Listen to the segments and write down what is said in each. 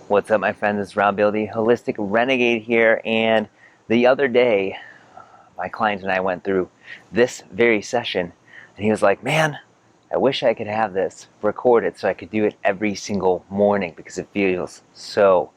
What's up, my friends? It's Rob Bill, the Holistic Renegade here, and the other day, my client and I went through this very session, and he was like, man, I wish I could have this recorded so I could do it every single morning because it feels so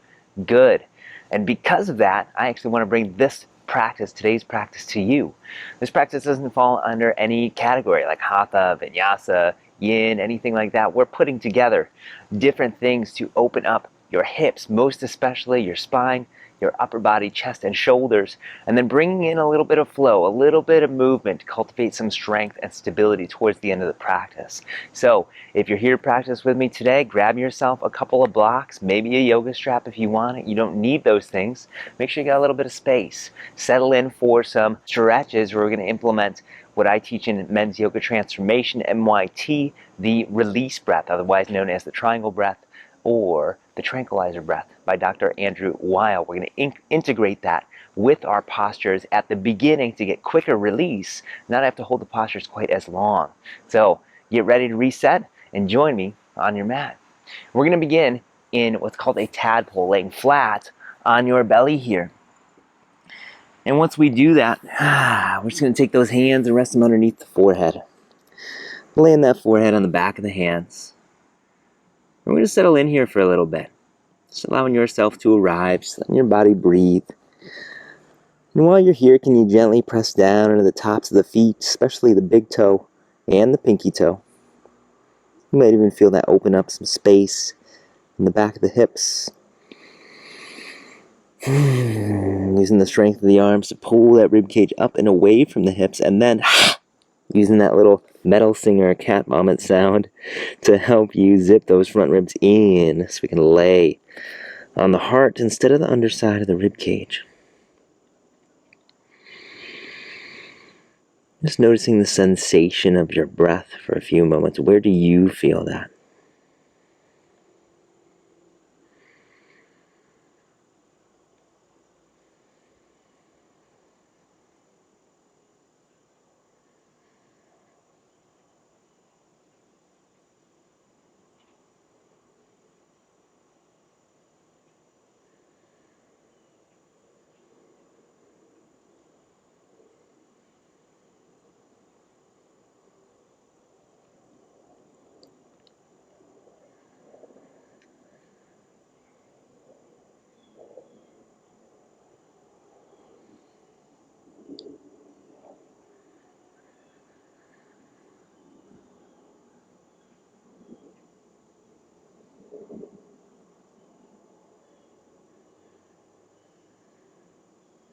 good. And because of that, I actually want to bring this practice, today's practice, to you. This practice doesn't fall under any category like Hatha, Vinyasa, Yin, anything like that. We're putting together different things to open up your hips, most especially your spine, your upper body, chest, and shoulders, and then bringing in a little bit of flow, a little bit of movement to cultivate some strength and stability towards the end of the practice. So if you're here to practice with me today, grab yourself a couple of blocks, maybe a yoga strap if you want it. You don't need those things. Make sure you got a little bit of space. Settle in for some stretches where we're going to implement what I teach in Men's Yoga Transformation, MYT, the release breath, otherwise known as the triangle breath, or the tranquilizer breath by Dr. Andrew Weil. We're going to integrate that with our postures at the beginning to get quicker release, not have to hold the postures quite as long. So get ready to reset and join me on your mat. We're going to begin in what's called a tadpole, laying flat on your belly here. And once we do that, we're just going to take those hands and rest them underneath the forehead. Laying that forehead on the back of the hands. We're going to settle in here for a little bit. Just allowing yourself to arrive, just letting your body breathe. And while you're here, can you gently press down into the tops of the feet, especially the big toe and the pinky toe. You might even feel that open up some space in the back of the hips. Using the strength of the arms to pull that ribcage up and away from the hips, and then using that little metal singer cat vomit sound to help you zip those front ribs in so we can lay on the heart instead of the underside of the ribcage. Just noticing the sensation of your breath for a few moments. Where do you feel that?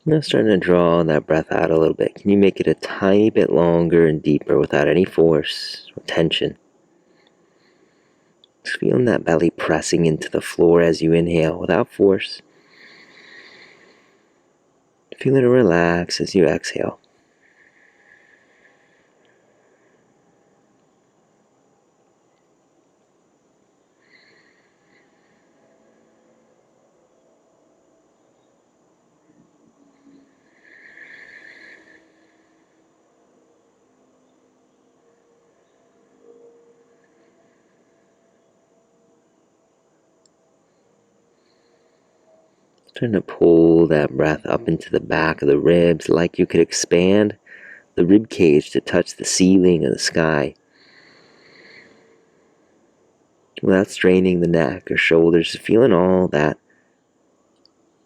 Now starting to draw that breath out a little bit. Can you make it a tiny bit longer and deeper without any force or tension? Just feeling that belly pressing into the floor as you inhale without force. Feeling it relax as you exhale. Trying to pull that breath up into the back of the ribs like you could expand the rib cage to touch the ceiling of the sky without straining the neck or shoulders, feeling all that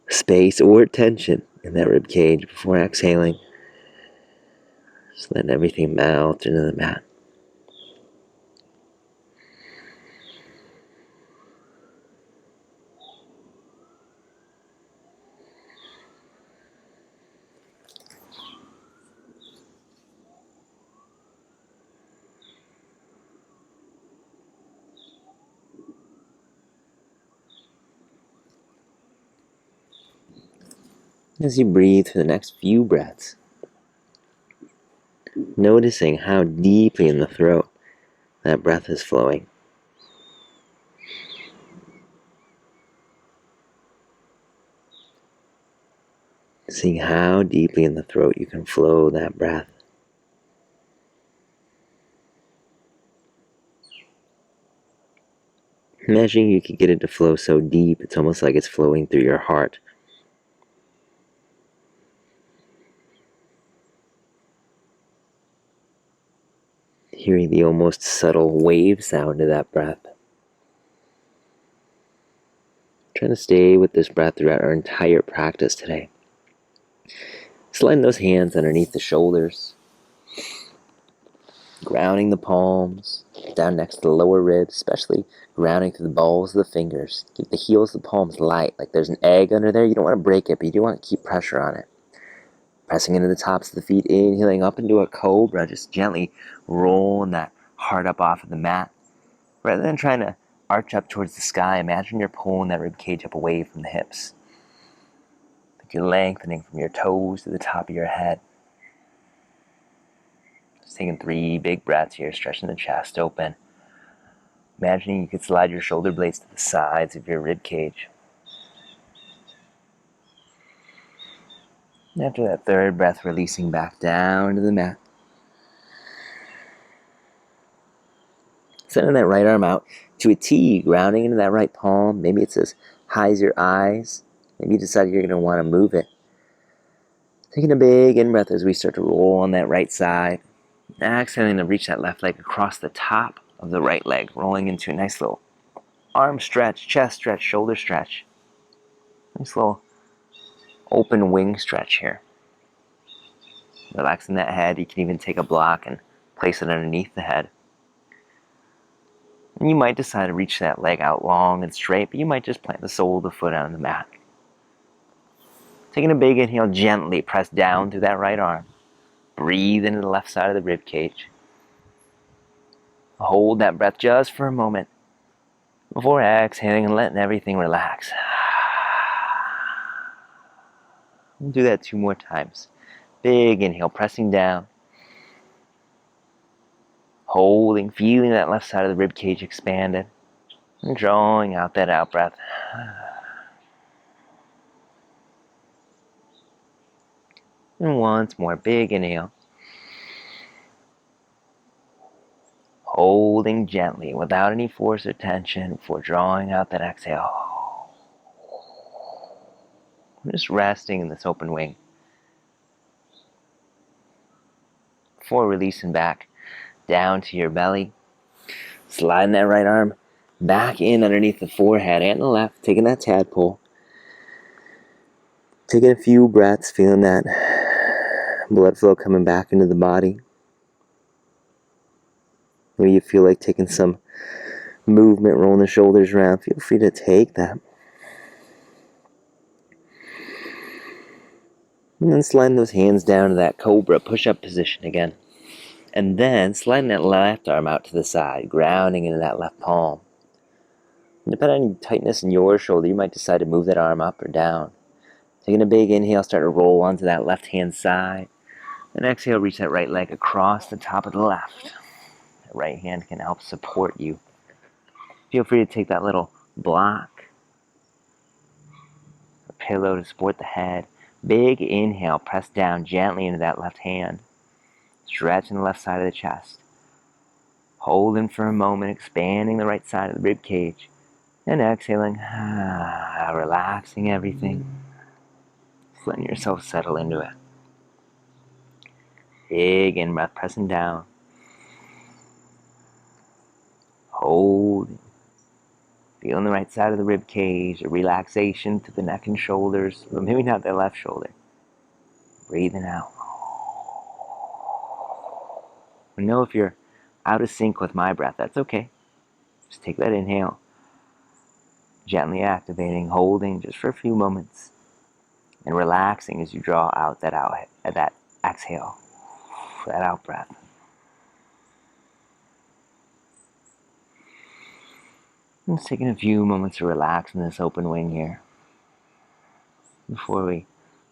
space or tension in that rib cage before exhaling. Just letting everything melt into the mat. As you breathe for the next few breaths, noticing how deeply in the throat that breath is flowing. Seeing how deeply in the throat you can flow that breath. Imagine you could get it to flow so deep, it's almost like it's flowing through your heart. Hearing the almost subtle wave sound of that breath. Trying to stay with this breath throughout our entire practice today. Sliding those hands underneath the shoulders. Grounding the palms down next to the lower ribs, especially grounding through the balls of the fingers. Keep the heels of the palms light, like there's an egg under there. You don't want to break it, but you do want to keep pressure on it. Pressing into the tops of the feet, inhaling up into a cobra, just gently rolling that heart up off of the mat. Rather than trying to arch up towards the sky, imagine you're pulling that rib cage up away from the hips. Like you're lengthening from your toes to the top of your head. Just taking 3 big breaths here, stretching the chest open. Imagining you could slide your shoulder blades to the sides of your rib cage. And after that 3rd breath, releasing back down to the mat. Sending that right arm out to a T, grounding into that right palm. Maybe it's as high as your eyes. Maybe you decide you're going to want to move it. Taking a big in-breath as we start to roll on that right side. Exhaling to reach that left leg across the top of the right leg, rolling into a nice little arm stretch, chest stretch, shoulder stretch. Nice little open wing stretch here. Relaxing that head. You can even take a block and place it underneath the head. And you might decide to reach that leg out long and straight, but you might just plant the sole of the foot on the mat. Taking a big inhale, gently press down through that right arm. Breathe into the left side of the rib cage. Hold that breath just for a moment before exhaling and letting everything relax. We'll do that 2 more times. Big inhale, pressing down. Holding, feeling that left side of the rib cage expanded. And drawing out that out breath. And once more, big inhale. Holding gently, without any force or tension, before drawing out that exhale. Just resting in this open wing. Before releasing back down to your belly. Sliding that right arm back in underneath the forehead and the left, taking that tadpole. Taking a few breaths, feeling that blood flow coming back into the body. Maybe you feel like taking some movement, rolling the shoulders around. Feel free to take that. And then sliding those hands down to that Cobra push-up position again. And then sliding that left arm out to the side, grounding into that left palm. And depending on tightness in your shoulder, you might decide to move that arm up or down. Taking a big inhale, start to roll onto that left hand side. And exhale, reach that right leg across the top of the left. The right hand can help support you. Feel free to take that little block, a pillow to support the head. Big inhale, press down gently into that left hand. Stretching the left side of the chest. Holding for a moment, expanding the right side of the rib cage. And exhaling, relaxing everything. Just letting yourself settle into it. Big in-breath, pressing down. Holding. Feeling the right side of the rib cage, a relaxation to the neck and shoulders, but maybe not the left shoulder. Breathing out. And know if you're out of sync with my breath, that's okay. Just take that inhale. Gently activating, holding just for a few moments. And relaxing as you draw out that exhale, that out breath. And just taking a few moments to relax in this open wing here. Before we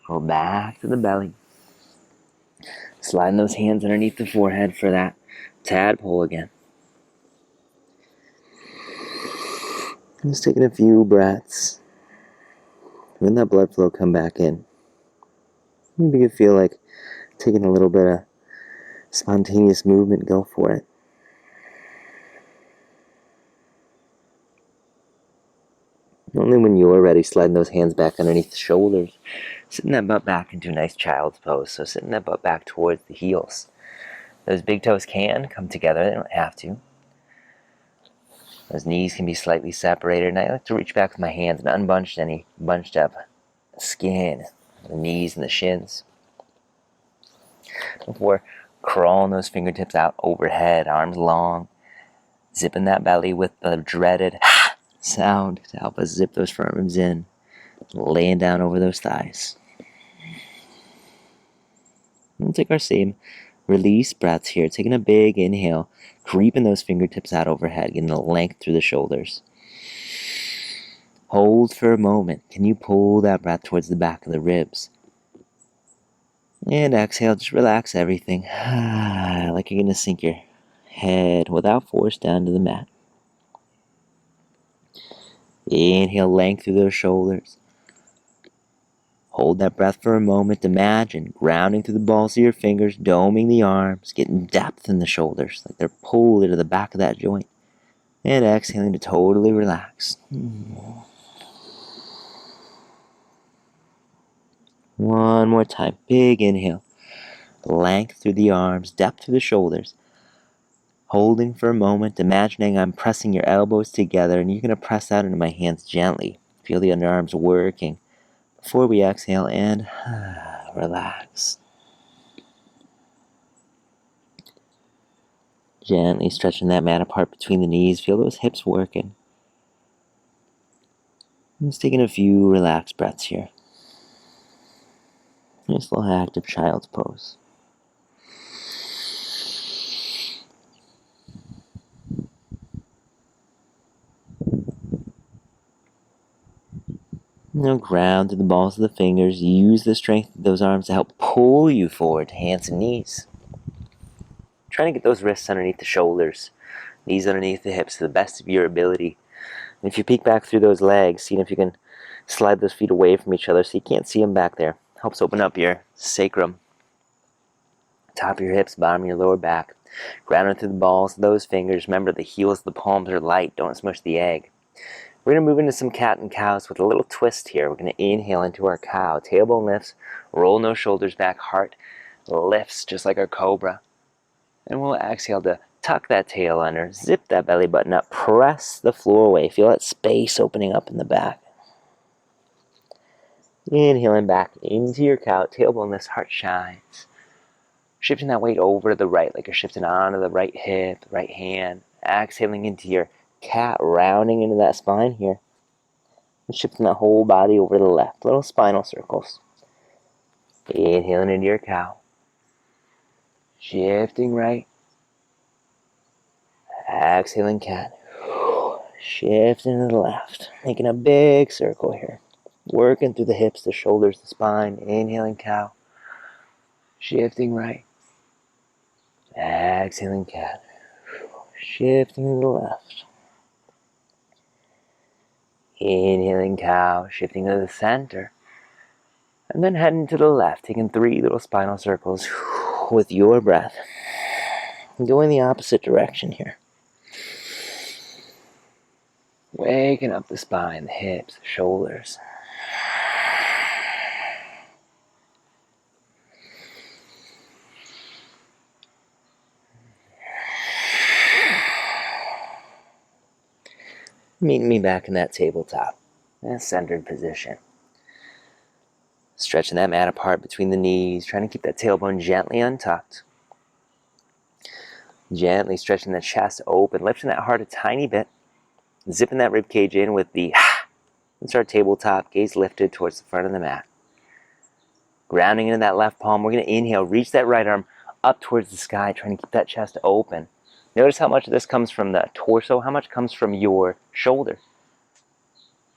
roll back to the belly. Sliding those hands underneath the forehead for that tadpole again. And just taking a few breaths. When that blood flow come back in. Maybe you feel like taking a little bit of spontaneous movement, go for it. Only when you're ready, sliding those hands back underneath the shoulders. Sitting that butt back into a nice child's pose. So sitting that butt back towards the heels. Those big toes can come together. They don't have to. Those knees can be slightly separated. And I like to reach back with my hands and unbunch any bunched up skin. The knees and the shins. Before crawling those fingertips out overhead, arms long. Zipping that belly with the dreaded sound to help us zip those front ribs in. Laying down over those thighs. We'll take our same release breaths here. Taking a big inhale. Creeping those fingertips out overhead. Getting the length through the shoulders. Hold for a moment. Can you pull that breath towards the back of the ribs? And exhale. Just relax everything. Like you're going to sink your head without force down to the mat. Inhale, length through those shoulders. Hold that breath for a moment. Imagine grounding through the balls of your fingers, doming the arms, getting depth in the shoulders, like they're pulled into the back of that joint. And exhaling to totally relax. One more time. Big inhale. Length through the arms, depth through the shoulders. Holding for a moment, imagining I'm pressing your elbows together, and you're going to press out into my hands gently. Feel the underarms working. Before we exhale and relax. Gently stretching that mat apart between the knees. Feel those hips working. Just taking a few relaxed breaths here. Nice little active child's pose. Now ground to the balls of the fingers. Use the strength of those arms to help pull you forward to hands and knees. Trying to get those wrists underneath the shoulders. Knees underneath the hips to the best of your ability. And if you peek back through those legs, seeing if you can slide those feet away from each other so you can't see them back there. Helps open up your sacrum. Top of your hips, bottom of your lower back. Grounded through the balls of those fingers. Remember, the heels of the palms are light. Don't smush the egg. We're going to move into some cat and cows with a little twist here. We're going to inhale into our cow. Tailbone lifts. Roll those shoulders back. Heart lifts just like our cobra. And we'll exhale to tuck that tail under. Zip that belly button up. Press the floor away. Feel that space opening up in the back. Inhaling back into your cow. Tailbone lifts. Heart shines. Shifting that weight over to the right, like you're shifting onto the right hip, right hand. Exhaling into your cat, rounding into that spine here. And shifting that whole body over to the left. Little spinal circles. Inhaling into your cow. Shifting right. Exhaling cat. Shifting to the left. Making a big circle here. Working through the hips, the shoulders, the spine. Inhaling cow. Shifting right. Exhaling cat. Shifting to the left. Inhaling cow. Shifting to the center. And then heading to the left. Taking 3 little spinal circles with your breath. And going the opposite direction here. Waking up the spine, the hips, the shoulders. Meet me back in that tabletop, in a centered position. Stretching that mat apart between the knees, trying to keep that tailbone gently untucked. Gently stretching the chest open, lifting that heart a tiny bit. Zipping that rib cage in with the into our tabletop, gaze lifted towards the front of the mat. Grounding into that left palm, we're going to inhale, reach that right arm up towards the sky, trying to keep that chest open. Notice how much of this comes from the torso, how much comes from your shoulder.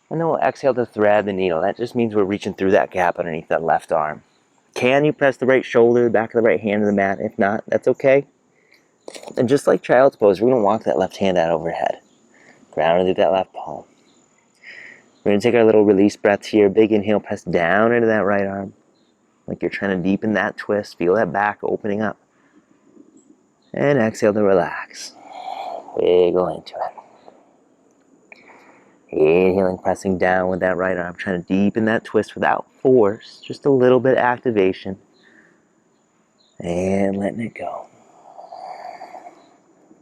And then we'll exhale to thread the needle. That just means we're reaching through that gap underneath that left arm. Can you press the right shoulder, the back of the right hand to the mat? If not, that's okay. And just like child's pose, we're going to walk that left hand out overhead. Grounded through that left palm. We're going to take our little release breaths here. Big inhale, press down into that right arm. Like you're trying to deepen that twist. Feel that back opening up. And exhale to relax. Wiggle into it. Inhaling, pressing down with that right arm, trying to deepen that twist without force, just a little bit of activation. And letting it go.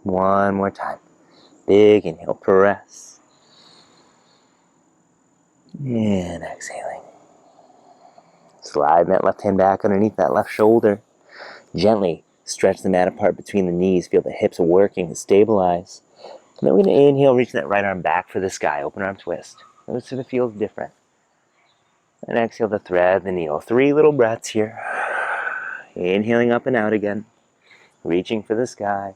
One more time. Big inhale, press. And exhaling. Slide that left hand back underneath that left shoulder. Gently stretch the mat apart between the knees. Feel the hips working to stabilize. And then we're going to inhale, reach that right arm back for the sky. Open arm twist. Notice if it feels different. And exhale to thread the needle. 3 little breaths here. Inhaling up and out again. Reaching for the sky.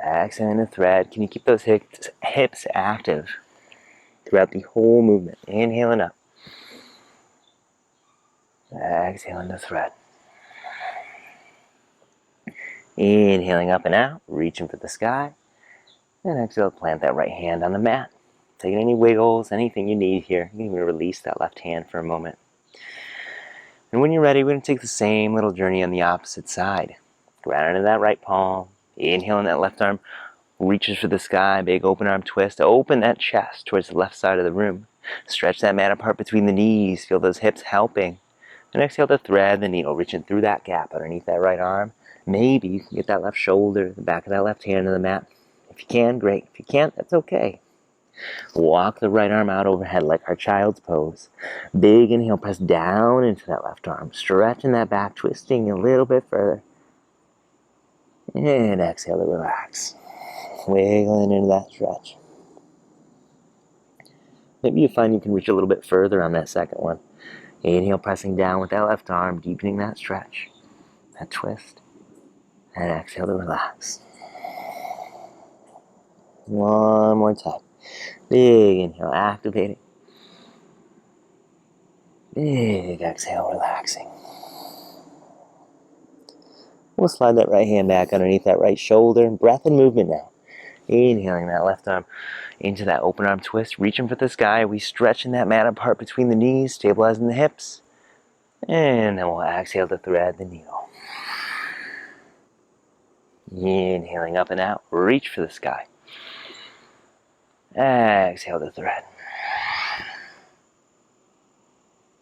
Exhaling to thread. Can you keep those hips active throughout the whole movement? Inhaling up. Exhaling to thread. Inhaling up and out, reaching for the sky. And exhale, plant that right hand on the mat. Taking any wiggles, anything you need here. You can even release that left hand for a moment. And when you're ready, we're going to take the same little journey on the opposite side. Ground into that right palm. Inhaling that left arm, reaches for the sky. Big open arm twist. Open that chest towards the left side of the room. Stretch that mat apart between the knees. Feel those hips helping. And exhale to thread the needle, reaching through that gap underneath that right arm. Maybe you can get that left shoulder, the back of that left hand to the mat. If you can, great. If you can't, that's okay. Walk the right arm out overhead like our child's pose. Big inhale, press down into that left arm. Stretching that back, twisting a little bit further. And exhale to relax. Wiggling into that stretch. Maybe you find you can reach a little bit further on that second one. Inhale, pressing down with that left arm, deepening that stretch, that twist. And exhale to relax. One more time. Big inhale, activating. Big exhale, relaxing. We'll slide that right hand back underneath that right shoulder. Breath and movement now. Inhaling that left arm into that open arm twist. Reaching for the sky. We stretching that mat apart between the knees, stabilizing the hips. And then we'll exhale to thread the needle. Inhaling up and out. Reach for the sky. Exhale to thread.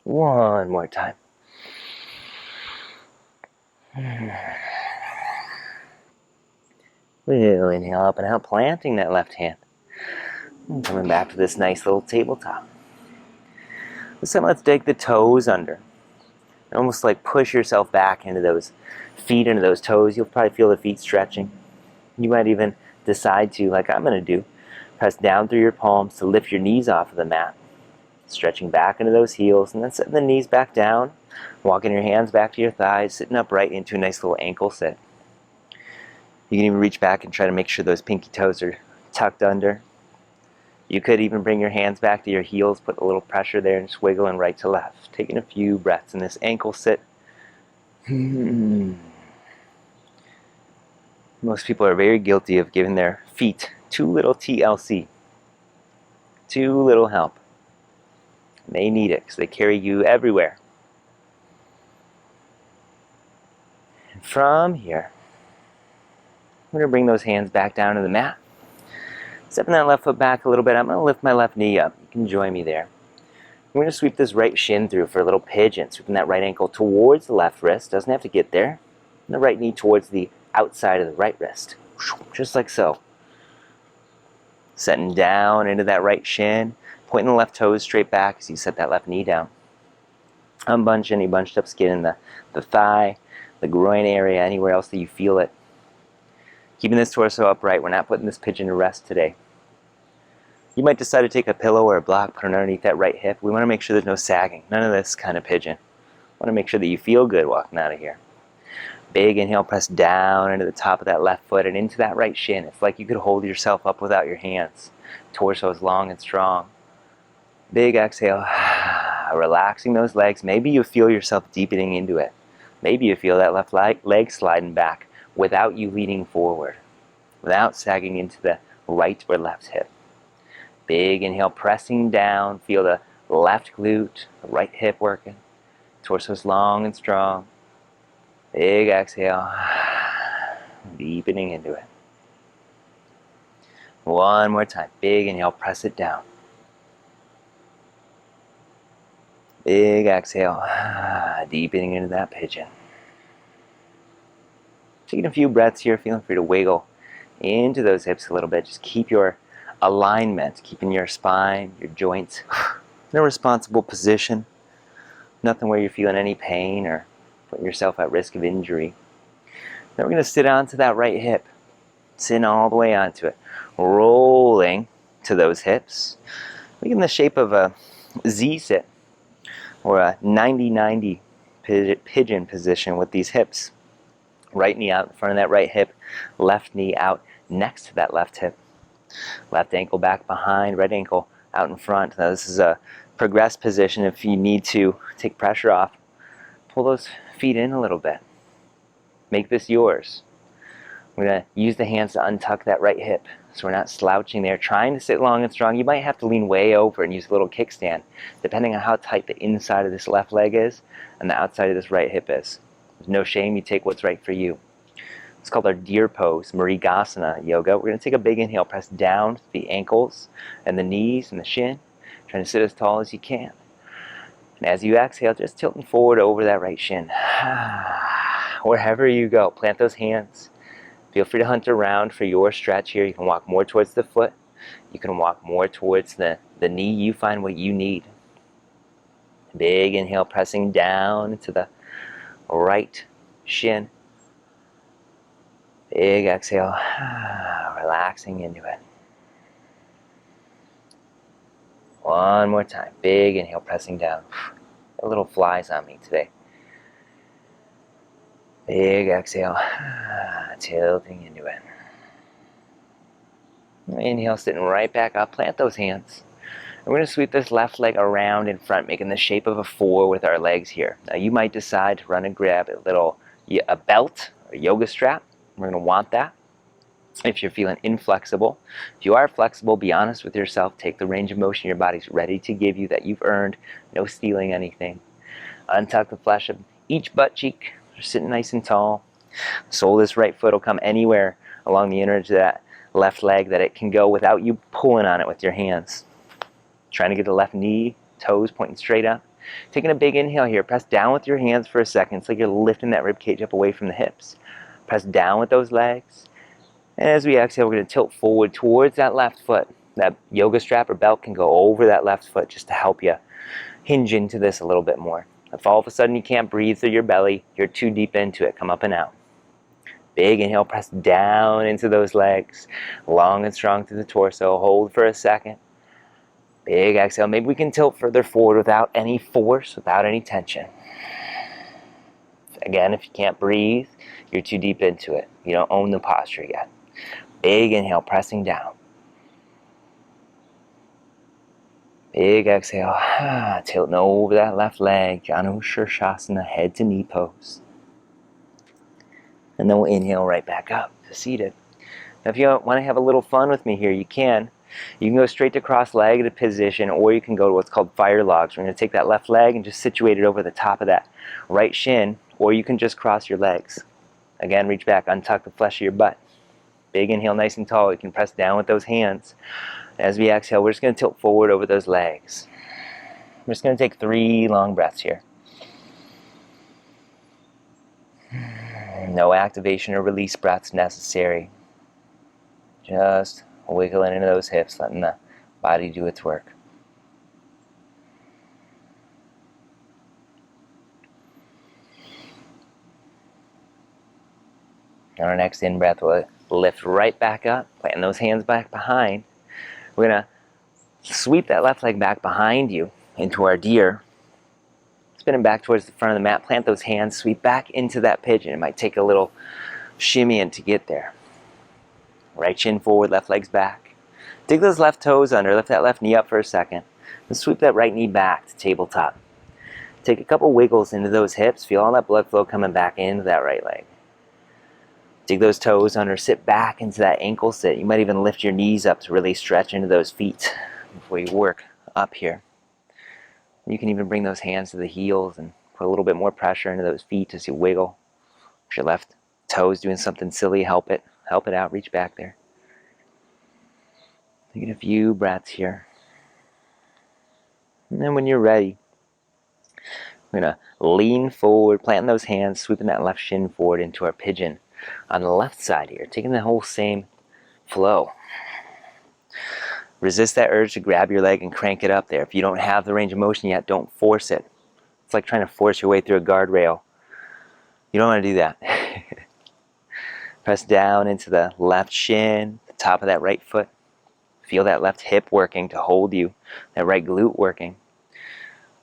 One more time. We'll inhale up and out, planting that left hand. And coming back to this nice little tabletop. This time let's dig the toes under. Almost like push yourself back into those feet, into those toes. You'll probably feel the feet stretching. You might even decide to, like I'm going to do, press down through your palms to lift your knees off of the mat. Stretching back into those heels, and then setting the knees back down. Walking your hands back to your thighs, sitting upright into a nice little ankle sit. You can even reach back and try to make sure those pinky toes are tucked under. You could even bring your hands back to your heels, put a little pressure there, and just wiggling right to left. Taking a few breaths in this ankle sit. Most people are very guilty of giving their feet too little TLC. Too little help. They need it because they carry you everywhere. And from here, we're going to bring those hands back down to the mat. Stepping that left foot back a little bit. I'm going to lift my left knee up. You can join me there. We're going to sweep this right shin through for a little pigeon. Sweeping that right ankle towards the left wrist. Doesn't have to get there. And the right knee towards the outside of the right wrist. Just like so. Setting down into that right shin. Pointing the left toes straight back as you set that left knee down. Unbunch any bunched up skin in the thigh, the groin area, anywhere else that you feel it. Keeping this torso upright. We're not putting this pigeon to rest today. You might decide to take a pillow or a block, put it underneath that right hip. We want to make sure there's no sagging. None of this kind of pigeon. We want to make sure that you feel good walking out of here. Big inhale, press down into the top of that left foot and into that right shin. It's like you could hold yourself up without your hands. Torso is long and strong. Big exhale, relaxing those legs. Maybe you feel yourself deepening into it. Maybe you feel that left leg sliding back without you leaning forward, without sagging into the right or left hip. Big inhale, pressing down. Feel the left glute, the right hip working. Torso's long and strong. Big exhale, deepening into it. One more time. Big inhale, press it down. Big exhale, deepening into that pigeon. Taking a few breaths here, feeling free to wiggle into those hips a little bit. Just keep your alignment, keeping your spine, your joints in a responsible position. Nothing where you're feeling any pain or putting yourself at risk of injury. Then we're going to sit onto that right hip. Sitting all the way onto it. Rolling to those hips. Making the shape of a Z sit or a 90-90 pigeon position with these hips. Right knee out in front of that right hip. Left knee out next to that left hip. Left ankle back behind, right ankle out in front. Now this is a progressed position. If you need to take pressure off, pull those feet in a little bit. Make this yours. We're going to use the hands to untuck that right hip so we're not slouching there, trying to sit long and strong. You might have to lean way over and use a little kickstand, depending on how tight the inside of this left leg is and the outside of this right hip is. There's no shame, you take what's right for you. It's called our deer pose, Mrigasana yoga. We're going to take a big inhale, press down the ankles and the knees and the shin, trying to sit as tall as you can. And as you exhale, just tilting forward over that right shin. Wherever you go, plant those hands. Feel free to hunt around for your stretch here. You can walk more towards the foot. You can walk more towards the knee. You find what you need. Big inhale, pressing down into the right shin. Big exhale, relaxing into it. One more time. Big inhale, pressing down. Got little flies on me today. Big exhale, tilting into it. Inhale, sitting right back up. Plant those hands. And we're going to sweep this left leg around in front, making the shape of a 4 with our legs here. Now you might decide to run and grab a belt or a yoga strap. We're going to want that. If you're feeling inflexible, if you are flexible, be honest with yourself. Take the range of motion your body's ready to give you that you've earned. No stealing anything. Untuck the flesh of each butt cheek. You're sitting nice and tall. Sole of this right foot will come anywhere along the inner edge of that left leg that it can go without you pulling on it with your hands. Trying to get the left knee, toes pointing straight up. Taking a big inhale here. Press down with your hands for a second. It's like you're lifting that rib cage up away from the hips. Press down with those legs. And as we exhale, we're going to tilt forward towards that left foot. That yoga strap or belt can go over that left foot just to help you hinge into this a little bit more. If all of a sudden you can't breathe through your belly, you're too deep into it, come up and out. Big inhale, press down into those legs, long and strong through the torso. Hold for a second. Big exhale. Maybe we can tilt further forward without any force, without any tension. Again, if you can't breathe, you're too deep into it. You don't own the posture yet. Big inhale, pressing down. Big exhale, tilting over that left leg, Janu Shirshasana, head to knee pose. And then we'll inhale right back up to seated. Now if you want to have a little fun with me here, you can. You can go straight to cross-legged position, or you can go to what's called fire logs. We're going to take that left leg and just situate it over the top of that right shin, or you can just cross your legs. Again, reach back, untuck the flesh of your butt. Big inhale, nice and tall. You can press down with those hands. As we exhale, we're just going to tilt forward over those legs. We're just going to take 3 long breaths here. No activation or release breaths necessary. Just wiggling into those hips, letting the body do its work. On our next in-breath, we'll lift right back up, planting those hands back behind. We're going to sweep that left leg back behind you into our deer. Spin it back towards the front of the mat. Plant those hands, sweep back into that pigeon. It might take a little shimmy in to get there. Right shin forward, left leg's back. Dig those left toes under, lift that left knee up for a second. And sweep that right knee back to tabletop. Take a couple wiggles into those hips. Feel all that blood flow coming back into that right leg. Dig those toes under, sit back into that ankle sit. You might even lift your knees up to really stretch into those feet before you work up here. You can even bring those hands to the heels and put a little bit more pressure into those feet as you wiggle. If your left toe's doing something silly, help it out, reach back there. Taking a few breaths here. And then when you're ready, we're going to lean forward, planting those hands, sweeping that left shin forward into our pigeon on the left side here, taking the whole same flow. Resist that urge to grab your leg and crank it up there. If you don't have the range of motion yet, don't force it. It's like trying to force your way through a guardrail. You don't want to do that. Press down into the left shin, the top of that right foot. Feel that left hip working to hold you, that right glute working.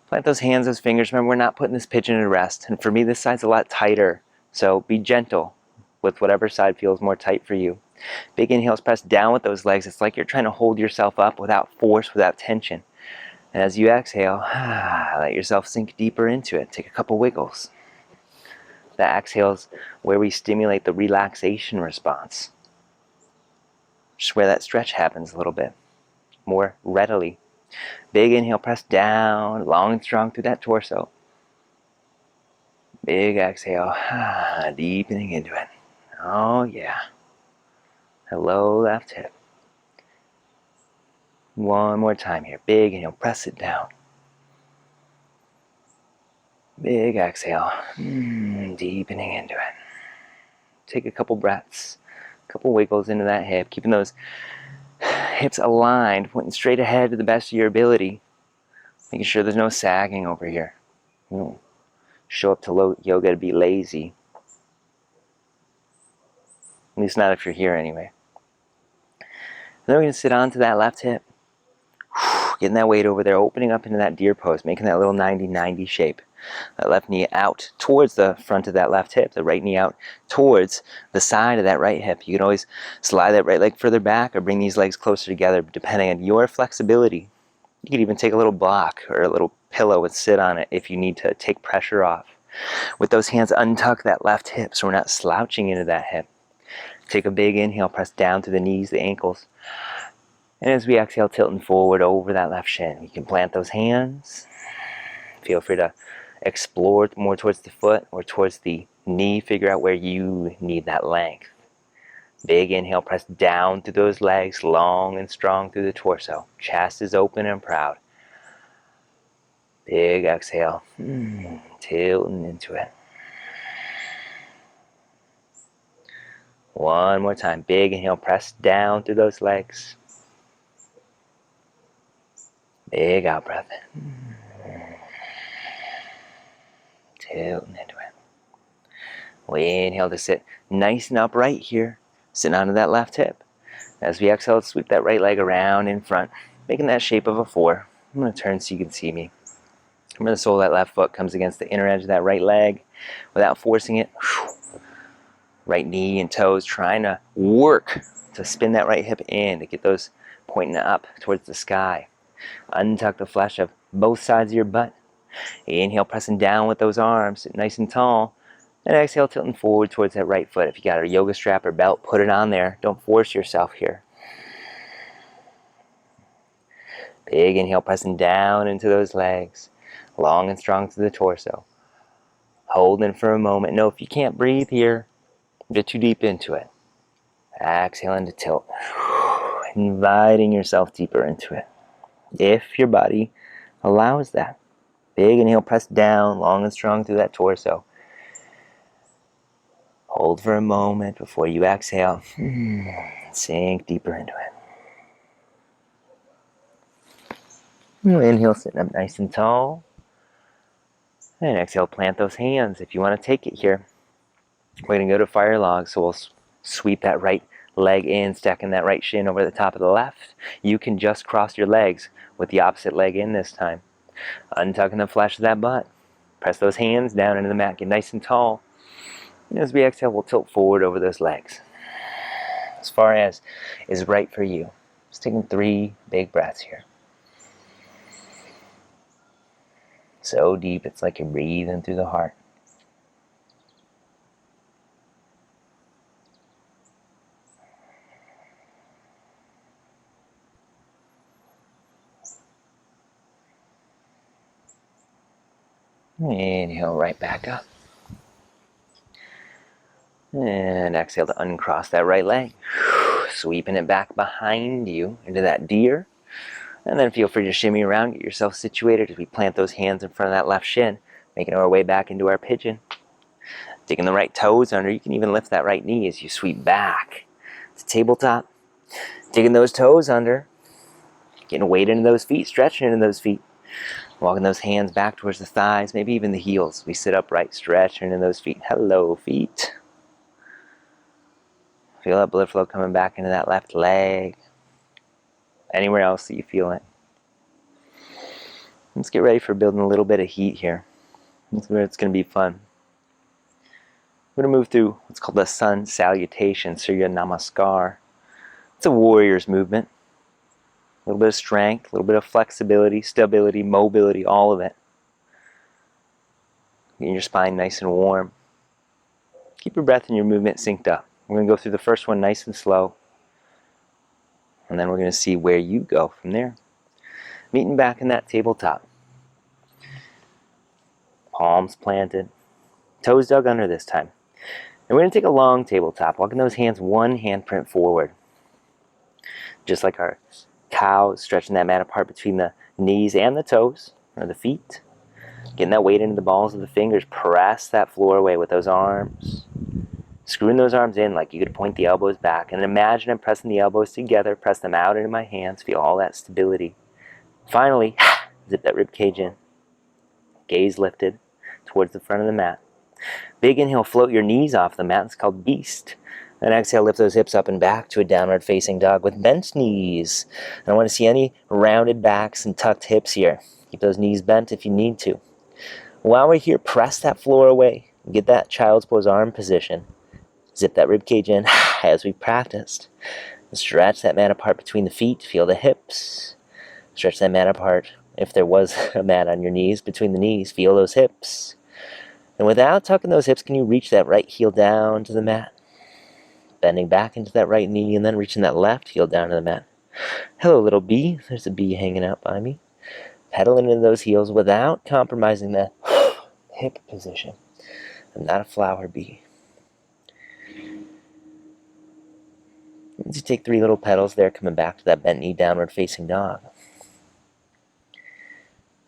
Plant those hands, those fingers. Remember, we're not putting this pigeon to rest. And for me, this side's a lot tighter. So be gentle with whatever side feels more tight for you. Big inhales, press down with those legs. It's like you're trying to hold yourself up without force, without tension. And as you exhale, let yourself sink deeper into it. Take a couple wiggles. The exhales where we stimulate the relaxation response. Just where that stretch happens a little bit more readily. Big inhale, press down, long and strong through that torso. Big exhale, deepening into it. Oh yeah. Hello, left hip. One more time here. Big inhale, press it down. Big exhale, deepening into it. Take a couple breaths, a couple wiggles into that hip, keeping those hips aligned, pointing straight ahead to the best of your ability. Making sure there's no sagging over here. You don't show up to yoga to be lazy. At least not if you're here anyway. Then we're going to sit onto that left hip. Getting that weight over there, opening up into that deer pose, making that little 90-90 shape. That left knee out towards the front of that left hip, the right knee out towards the side of that right hip. You can always slide that right leg further back or bring these legs closer together depending on your flexibility. You could even take a little block or a little pillow and sit on it if you need to take pressure off. With those hands, untuck that left hip so we're not slouching into that hip. Take a big inhale, press down through the knees, the ankles. And as we exhale, tilting forward over that left shin. You can plant those hands. Feel free to explore more towards the foot or towards the knee. Figure out where you need that length. Big inhale, press down through those legs, long and strong through the torso. Chest is open and proud. Big exhale, tilting into it. One more time. Big inhale, press down through those legs. Big out breath. Tilting into it. We inhale to sit nice and upright here. Sit onto that left hip. As we exhale, sweep that right leg around in front, making that shape of a 4. I'm going to turn so you can see me. Remember, the sole of that left foot comes against the inner edge of that right leg without forcing it. Right knee and toes trying to work to spin that right hip in to get those pointing up towards the sky. Untuck the flesh of both sides of your butt. Inhale, pressing down with those arms, sit nice and tall. And exhale, tilting forward towards that right foot. If you got a yoga strap or belt, put it on there. Don't force yourself here. Big inhale, pressing down into those legs. Long and strong through the torso. Holding for a moment. No, if you can't breathe here, get too deep into it. Exhaling to tilt. Inviting yourself deeper into it. If your body allows that. Big inhale, press down, long and strong through that torso. Hold for a moment before you exhale. Sink deeper into it. Inhale, sitting up nice and tall. And exhale, plant those hands if you want to take it here. We're going to go to fire log, so we'll sweep that right leg in, stacking that right shin over the top of the left. You can just cross your legs with the opposite leg in this time. Untucking the flesh of that butt. Press those hands down into the mat, get nice and tall. And as we exhale, we'll tilt forward over those legs. As far as is right for you. Just taking 3 big breaths here. So deep, it's like you're breathing through the heart. Inhale right back up. And exhale to uncross that right leg. Sweeping it back behind you into that deer. And then feel free to shimmy around, get yourself situated as we plant those hands in front of that left shin, making our way back into our pigeon. Digging the right toes under. You can even lift that right knee as you sweep back to tabletop. Digging those toes under. Getting weight into those feet, stretching into those feet. Walking those hands back towards the thighs, maybe even the heels. We sit upright, stretching into those feet. Hello, feet. Feel that blood flow coming back into that left leg. Anywhere else that you feel it. Let's get ready for building a little bit of heat here. It's going to be fun. We're going to move through what's called the sun salutation, Surya Namaskar. It's a warrior's movement. A little bit of strength, a little bit of flexibility, stability, mobility, all of it. Getting your spine nice and warm. Keep your breath and your movement synced up. We're going to go through the first one nice and slow. And then we're going to see where you go from there. Meeting back in that tabletop. Palms planted. Toes dug under this time. And we're going to take a long tabletop. Walking those hands one handprint forward. Just like our cow, stretching that mat apart between the knees and the toes, or the feet. Getting that weight into the balls of the fingers. Press that floor away with those arms. Screwing those arms in like you could point the elbows back. And imagine I'm pressing the elbows together. Press them out into my hands. Feel all that stability. Finally, zip that rib cage in. Gaze lifted towards the front of the mat. Big inhale, float your knees off the mat. It's called beast. And exhale, lift those hips up and back to a downward facing dog with bent knees. And I want to see any rounded backs and tucked hips here. Keep those knees bent if you need to. While we're here, press that floor away. Get that child's pose arm position. Zip that rib cage in as we practiced. Stretch that mat apart between the feet. Feel the hips. Stretch that mat apart. If there was a mat on your knees, between the knees, feel those hips. And without tucking those hips, can you reach that right heel down to the mat? Bending back into that right knee and then reaching that left heel down to the mat. Hello, little bee. There's a bee hanging out by me. Pedaling into those heels without compromising the hip position. I'm not a flower bee. Once you take 3 little pedals there, coming back to that bent knee, downward facing dog.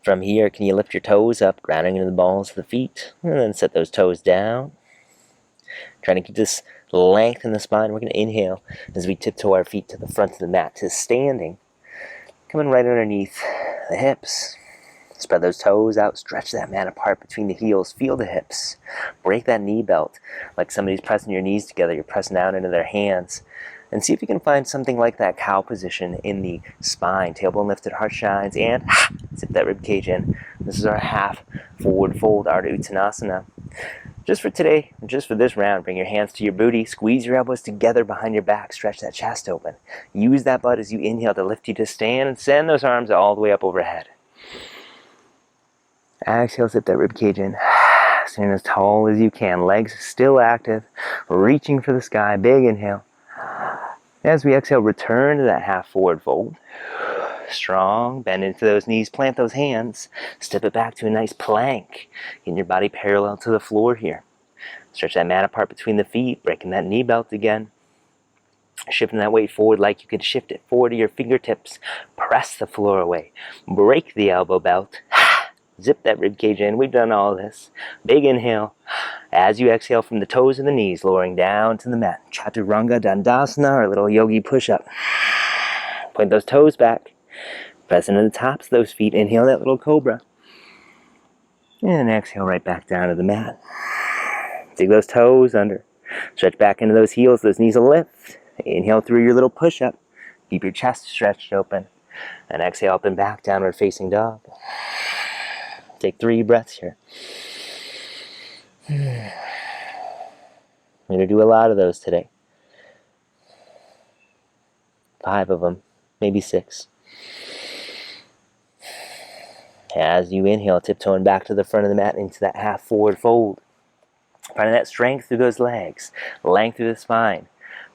From here, can you lift your toes up, grounding into the balls of the feet, and then set those toes down. Trying to keep this length in the spine. We're going to inhale as we tiptoe our feet to the front of the mat to standing. Coming right underneath the hips. Spread those toes out, stretch that mat apart between the heels, feel the hips. Break that knee belt. Like somebody's pressing your knees together, you're pressing down into their hands. And see if you can find something like that cow position in the spine. Tailbone lifted, heart shines, and zip that rib cage in. This is our half forward fold, Ardha Uttanasana. Just for today, just for this round, bring your hands to your booty, squeeze your elbows together behind your back, stretch that chest open. Use that butt as you inhale to lift you to stand, and send those arms all the way up overhead. Exhale, zip that rib cage in. Stand as tall as you can, legs still active, reaching for the sky, big inhale. As we exhale, return to that half forward fold. Strong, bend into those knees, plant those hands, step it back to a nice plank. Getting your body parallel to the floor here. Stretch that mat apart between the feet, breaking that knee belt again. Shifting that weight forward like you can shift it forward to your fingertips. Press the floor away. Break the elbow belt. Zip that rib cage in. We've done all this. Big inhale. As you exhale from the toes and the knees, lowering down to the mat. Chaturanga Dandasana, or little yogi push-up. Point those toes back. Press into the tops of those feet. Inhale that little cobra. And exhale right back down to the mat. Dig those toes under. Stretch back into those heels. Those knees will lift. Inhale through your little push-up. Keep your chest stretched open. And exhale up and back, downward facing dog. Take 3 breaths here. We're going to do a lot of those today. 5 of them, maybe 6. As you inhale, tiptoeing back to the front of the mat into that half forward fold. Finding that strength through those legs, length through the spine.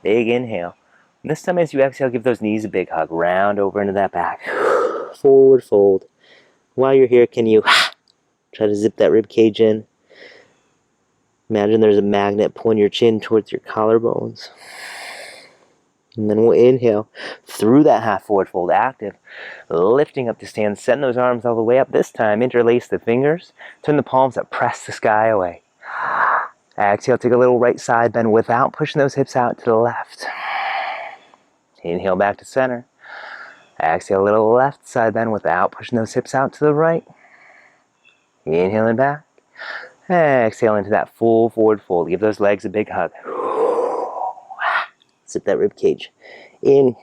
Big inhale. And this time as you exhale, give those knees a big hug. Round over into that back. Forward fold. While you're here, can you try to zip that rib cage in? Imagine there's a magnet pulling your chin towards your collarbones. And then we'll inhale through that half forward fold, active, lifting up to stand. Send those arms all the way up. This time, interlace the fingers, turn the palms up, press the sky away. Exhale, take a little right side bend without pushing those hips out to the left. Inhale back to center. Exhale, a little left side bend without pushing those hips out to the right. Inhaling back. Exhale into that full forward fold. Give those legs a big hug. Zip that rib cage in.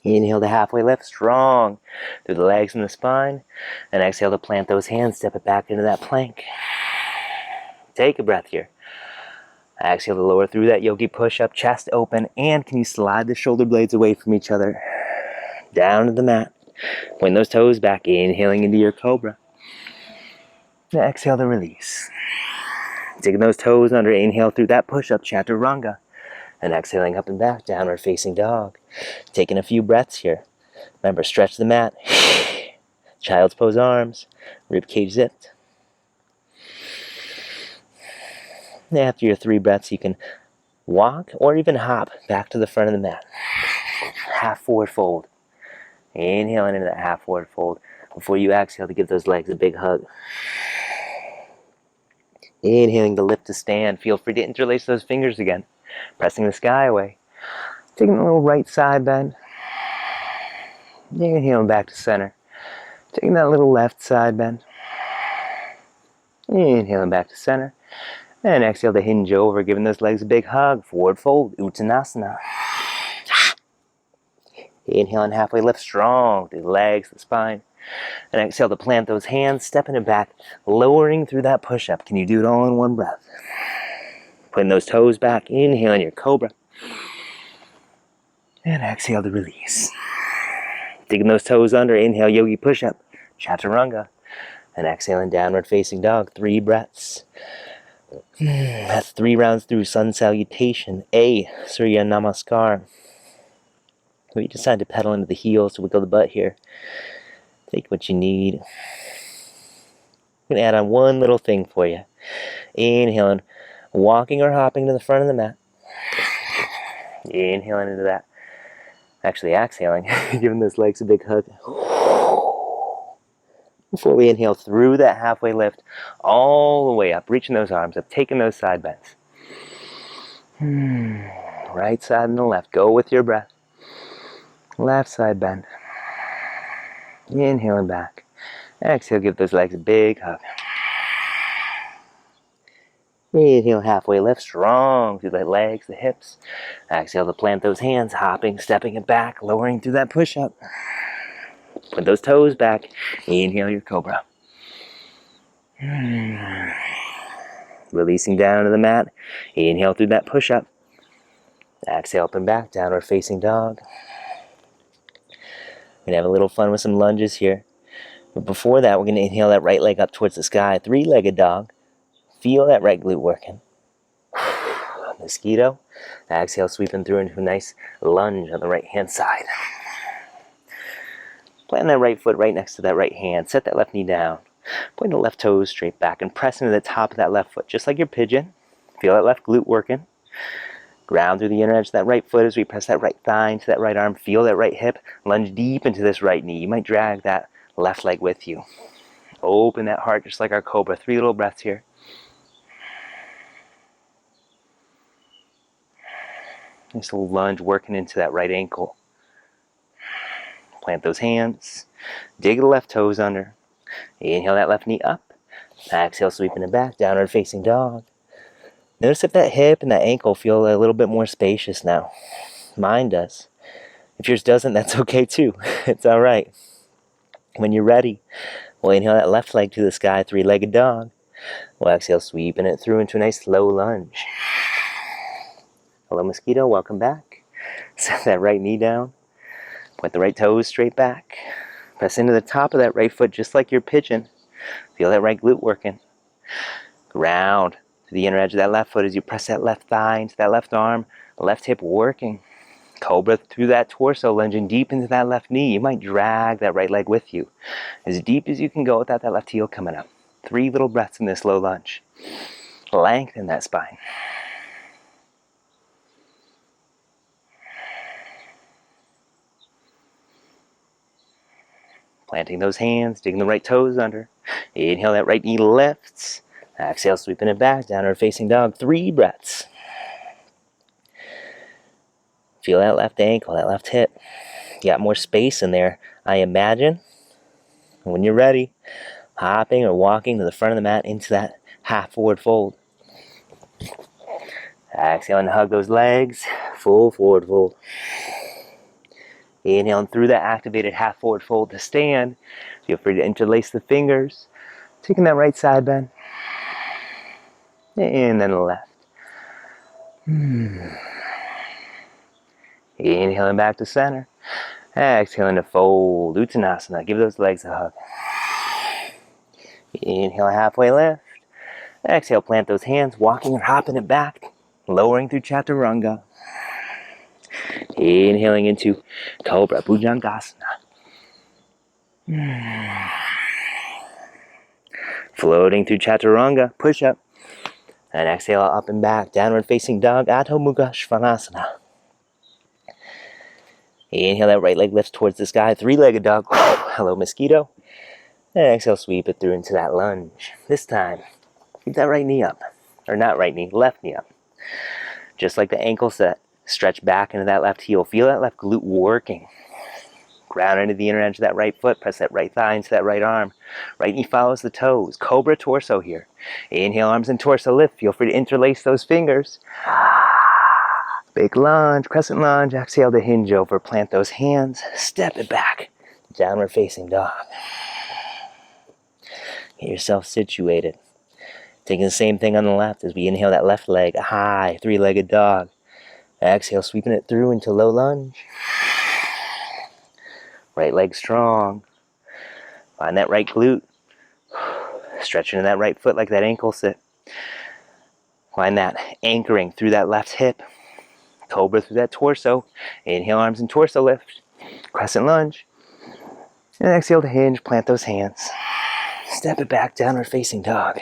Inhale to halfway lift, strong through the legs and the spine. And exhale to plant those hands, step it back into that plank. Take a breath here. Exhale to lower through that yogi push-up, chest open. And can you slide the shoulder blades away from each other? Down to the mat. Point those toes back, inhaling into your Cobra. And exhale to release. Taking those toes under, inhale through that push-up, Chaturanga. And exhaling up and back, downward facing dog. Taking a few breaths here. Remember, stretch the mat. Child's pose arms. Rib cage zipped. And after your 3 breaths, you can walk or even hop back to the front of the mat. Half forward fold. Inhaling into that half forward fold. Before you exhale to give those legs a big hug. Inhaling to lift to stand. Feel free to interlace those fingers again. Pressing the sky away. Taking a little right side bend. Inhaling back to center. Taking that little left side bend. Inhaling back to center. And exhale to hinge over, giving those legs a big hug. Forward fold, Uttanasana. Inhaling halfway lift, strong through the legs, the spine. And exhale to plant those hands, stepping it back, lowering through that push-up. Can you do it all in one breath? Putting those toes back, inhaling your Cobra. And exhale to release. Digging those toes under, inhale, yogi push-up, Chaturanga. And exhaling, downward facing dog, 3 breaths. That's 3 rounds through sun salutation. Surya Namaskar. We decide to pedal into the heels to wiggle the butt here. Take what you need. I'm going to add on one little thing for you. Inhaling, walking or hopping to the front of the mat. Inhaling into that. Actually exhaling, giving those legs a big hug. Before we inhale through that halfway lift, all the way up, reaching those arms up, taking those side bends. Right side and the left, go with your breath. Left side bend. Inhaling back. Exhale, give those legs a big hug. Inhale, halfway lift, strong through the legs, the hips. Exhale to plant those hands, hopping, stepping it back, lowering through that push-up. Put those toes back. Inhale your Cobra. Releasing down to the mat. Inhale through that push-up. Exhale up and back, downward facing dog. We're going to have a little fun with some lunges here. But before that, we're going to inhale that right leg up towards the sky. 3-legged dog. Feel that right glute working. Mosquito. Exhale, sweeping through into a nice lunge on the right-hand side. Plant that right foot right next to that right hand. Set that left knee down. Point the left toes straight back and press into the top of that left foot, just like your pigeon. Feel that left glute working. Ground through the inner edge of that right foot as we press that right thigh into that right arm. Feel that right hip. Lunge deep into this right knee. You might drag that left leg with you. Open that heart just like our Cobra. 3 little breaths here. Nice little lunge working into that right ankle. Plant those hands. Dig the left toes under. Inhale that left knee up. Exhale, sweeping it back. Downward facing dog. Notice if that hip and that ankle feel a little bit more spacious now. Mine does. If yours doesn't, that's okay too. It's all right. When you're ready, we'll inhale that left leg to the sky, 3-legged dog. We'll exhale, sweeping it through into a nice low lunge. Hello, mosquito. Welcome back. Set that right knee down. Point the right toes straight back. Press into the top of that right foot just like your pigeon. Feel that right glute working. Ground to the inner edge of that left foot as you press that left thigh into that left arm. Left hip working. Cobra through that torso, lunging deep into that left knee. You might drag that right leg with you. As deep as you can go without that left heel coming up. 3 little breaths in this low lunge. Lengthen that spine. Planting those hands, digging the right toes under. Inhale, that right knee lifts. Exhale, sweeping it back, downward facing dog. 3 breaths. Feel that left ankle, that left hip. You got more space in there, I imagine. When you're ready, hopping or walking to the front of the mat into that half forward fold. Exhaling to hug those legs, full forward fold. Inhaling through that activated half forward fold to stand. Feel free to interlace the fingers. Taking that right side bend. And then the left. Inhaling back to center. Exhaling to fold, Uttanasana. Give those legs a hug. Inhale, halfway lift. Exhale, plant those hands, walking or hopping it back. Lowering through Chaturanga. Inhaling into Cobra, Bhujangasana. Floating through Chaturanga, push up. And exhale up and back, downward facing dog, Adho Mukha Svanasana. Inhale, that right leg lifts towards the sky, 3-legged dog. Hello, mosquito. And exhale, sweep it through into that lunge. This time, keep that right knee up. Or not right knee, left knee up. Just like the ankle set. Stretch back into that left heel. Feel that left glute working. Ground into the inner edge of that right foot. Press that right thigh into that right arm. Right knee follows the toes. Cobra torso here. Inhale, arms and torso lift. Feel free to interlace those fingers. Big lunge, crescent lunge. Exhale to hinge over. Plant those hands. Step it back. Downward facing dog. Get yourself situated. Taking the same thing on the left as we inhale that left leg. High, 3-legged dog. Exhale, sweeping it through into low lunge. Right leg strong. Find that right glute. Stretch into that right foot like that ankle sit. Find that anchoring through that left hip. Cobra through that torso. Inhale, arms and torso lift. Crescent lunge. And exhale to hinge. Plant those hands. Step it back, downward facing dog.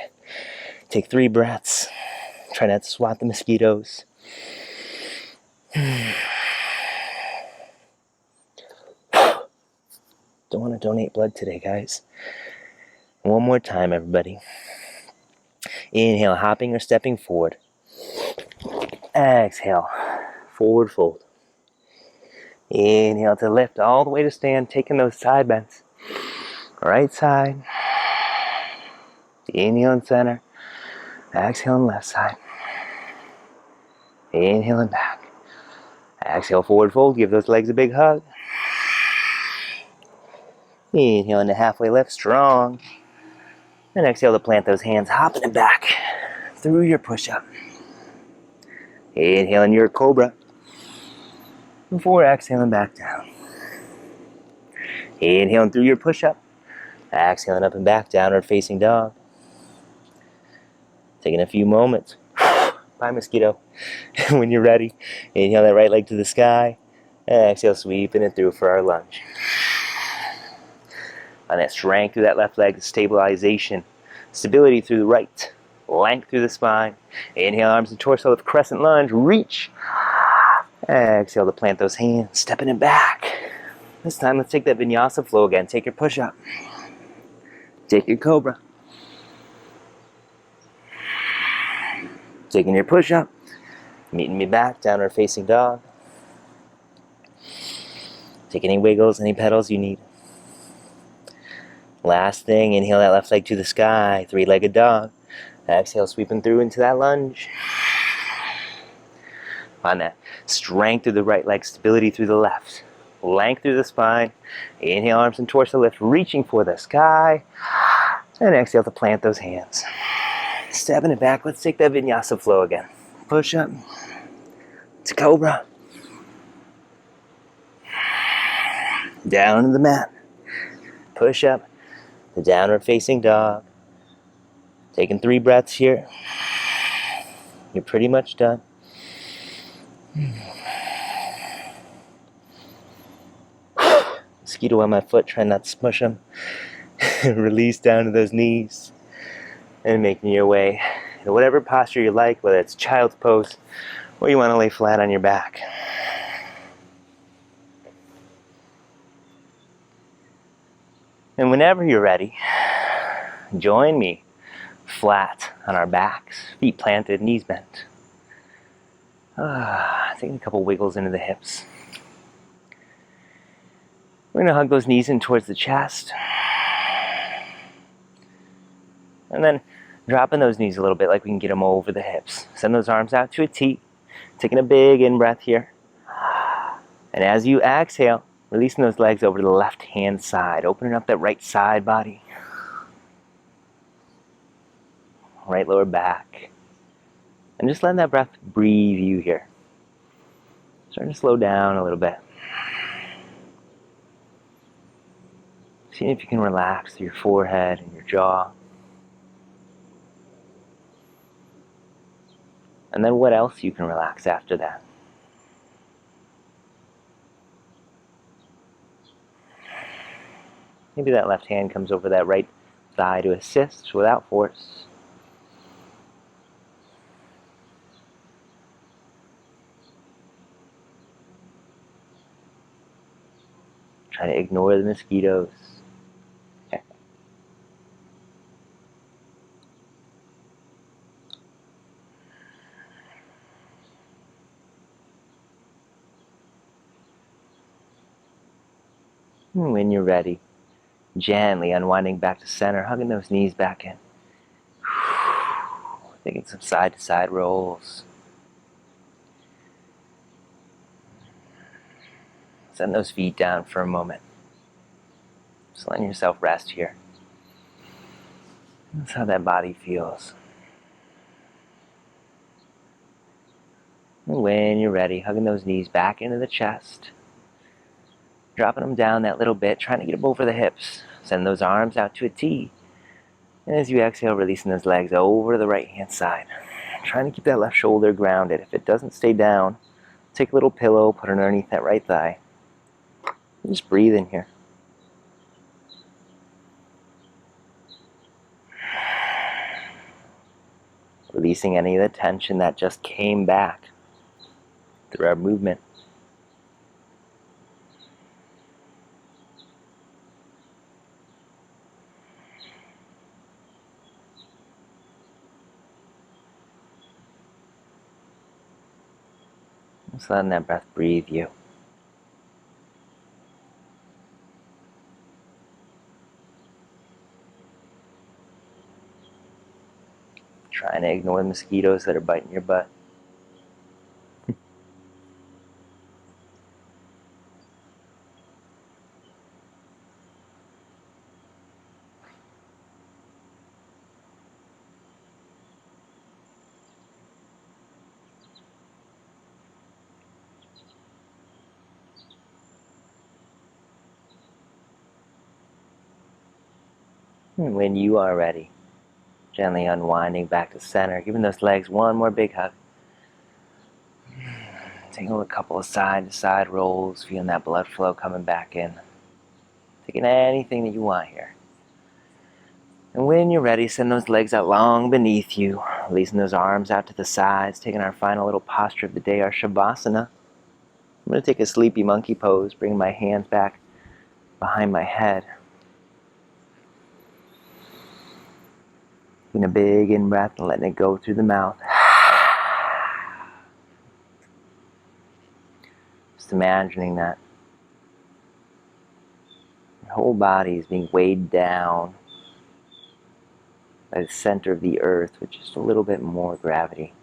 Take 3 breaths. Try not to swat the mosquitoes. Don't want to donate blood today, guys. One more time, everybody. Inhale, hopping or stepping forward. Exhale, forward fold. Inhale to lift all the way to stand, taking those side bends. Right side. Inhale in center. Exhale on left side. Inhale and back. Exhale, forward fold. Give those legs a big hug. Inhale into halfway lift, strong. And exhale to plant those hands, hopping it back through your push-up. Inhale in your Cobra. Before exhaling back down. Inhaling through your push-up. Exhaling up and back, downward facing dog. Taking a few moments. Bye, mosquito. When you're ready, inhale that right leg to the sky. Exhale, sweeping it through for our lunge. On that strength through that left leg, stabilization, stability through the right, length through the spine. Inhale, arms and torso with crescent lunge, reach. Exhale to plant those hands, stepping it back. This time, let's take that vinyasa flow again. Take your push-up. Take your Cobra. Taking your push-up. Meeting me back, downward facing dog. Take any wiggles, any pedals you need. Last thing, inhale that left leg to the sky, 3-legged dog. Exhale, sweeping through into that lunge. Find that strength through the right leg, stability through the left. Length through the spine. Inhale, arms and torso lift, reaching for the sky. And exhale to plant those hands. Stepping it back, let's take that vinyasa flow again. Push up. To Cobra. Down to the mat. Push up. The downward facing dog. Taking 3 breaths here. You're pretty much done. Mosquito on my foot, try not to smush them. Release down to those knees. And making your way to whatever posture you like, whether it's child's pose or you want to lay flat on your back. And whenever you're ready, join me flat on our backs, feet planted, knees bent. Taking a couple wiggles into the hips. We're going to hug those knees in towards the chest. And then dropping those knees a little bit like we can get them over the hips. Send those arms out to a T. Taking a big in-breath here. And as you exhale, releasing those legs over to the left-hand side. Opening up that right side body. Right lower back. And just letting that breath breathe you here. Starting to slow down a little bit. Seeing if you can relax through your forehead and your jaw. And then what else you can relax after that. Maybe that left hand comes over that right thigh to assist without force. Try to ignore the mosquitoes. When you're ready, gently unwinding back to center, hugging those knees back in. Taking some side-to-side rolls. Send those feet down for a moment. Just letting yourself rest here. That's how that body feels. And when you're ready, hugging those knees back into the chest. Dropping them down that little bit, trying to get them over the hips. Send those arms out to a T. And as you exhale, releasing those legs over to the right-hand side. Trying to keep that left shoulder grounded. If it doesn't stay down, take a little pillow, put it underneath that right thigh. And just breathe in here. Releasing any of the tension that just came back through our movement. Just letting that breath breathe you. Trying to ignore the mosquitoes that are biting your butt. And when you are ready, gently unwinding back to center, giving those legs one more big hug. Taking a couple of side-to-side rolls, feeling that blood flow coming back in. Taking anything that you want here. And when you're ready, send those legs out long beneath you, releasing those arms out to the sides, taking our final little posture of the day, our Shavasana. I'm going to take a sleepy monkey pose, bring my hands back behind my head. Taking a big in-breath and letting it go through the mouth. Just imagining that your whole body is being weighed down by the center of the earth with just a little bit more gravity.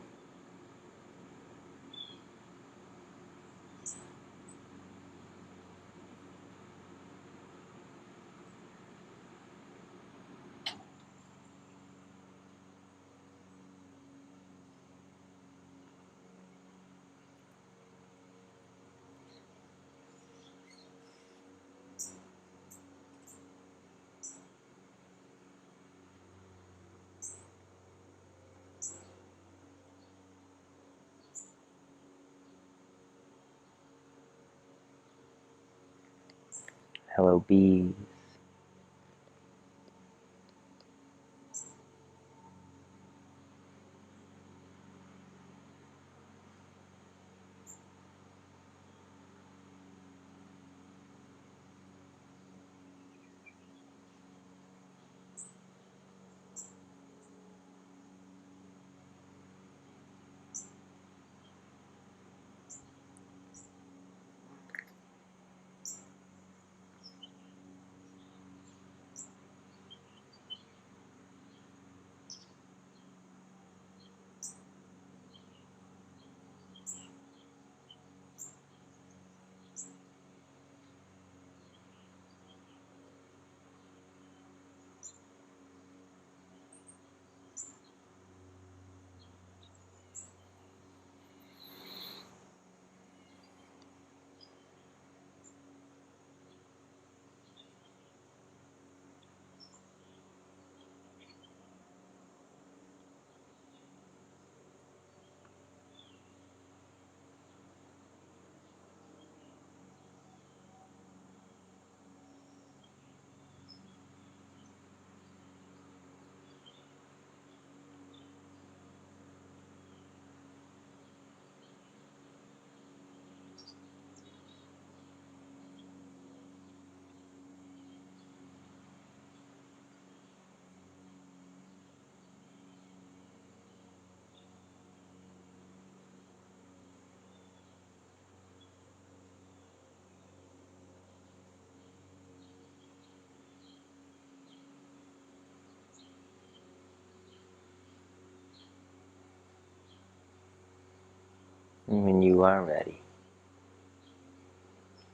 Hello, bees. And when you are ready,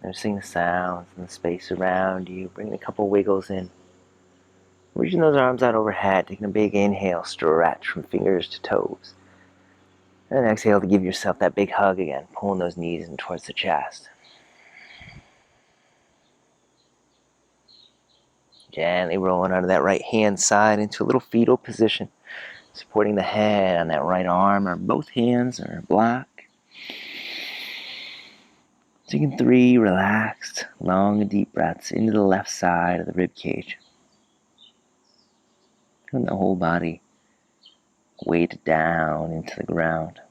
noticing the sounds and the space around you, bringing a couple wiggles in. Reaching those arms out overhead, taking a big inhale, stretch from fingers to toes. And exhale to give yourself that big hug again, pulling those knees in towards the chest. Gently rolling out of that right hand side into a little fetal position, supporting the head on that right arm, or both hands are block. Taking 3 relaxed, long and deep breaths into the left side of the rib cage. Feeling the whole body weighted down into the ground.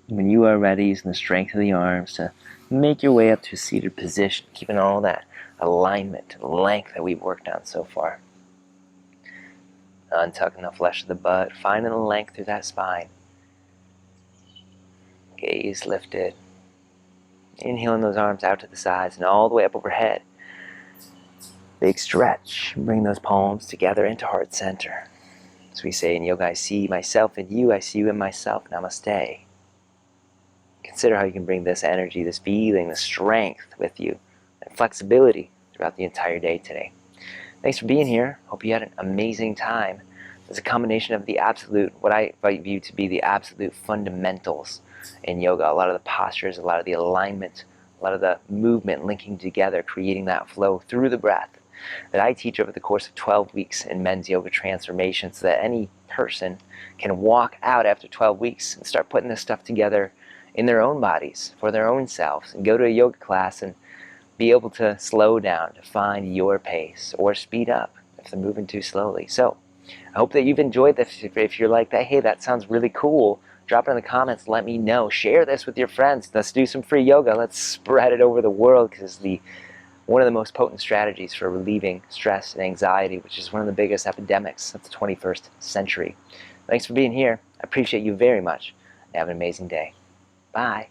When you are ready, using the strength of the arms to make your way up to a seated position, keeping all that alignment and length that we've worked on so far. Untucking the flesh of the butt, finding the length through that spine. Gaze lifted. Inhaling those arms out to the sides and all the way up overhead. Big stretch. Bring those palms together into heart center. As we say in yoga, I see myself in you, I see you in myself. Namaste. Consider how you can bring this energy, this feeling, this strength with you, and flexibility throughout the entire day today. Thanks for being here. Hope you had an amazing time. It's a combination of the absolute, what I view to be the absolute fundamentals in yoga. A lot of the postures, a lot of the alignment, a lot of the movement linking together, creating that flow through the breath that I teach over the course of 12 weeks in men's yoga transformation, so that any person can walk out after 12 weeks and start putting this stuff together in their own bodies, for their own selves, and go to a yoga class and be able to slow down, to find your pace, or speed up if they're moving too slowly. So, I hope that you've enjoyed this. If you're like that, hey, that sounds really cool, drop it in the comments, let me know. Share this with your friends. Let's do some free yoga. Let's spread it over the world, because it's one of the most potent strategies for relieving stress and anxiety, which is one of the biggest epidemics of the 21st century. Thanks for being here. I appreciate you very much. Have an amazing day. Bye.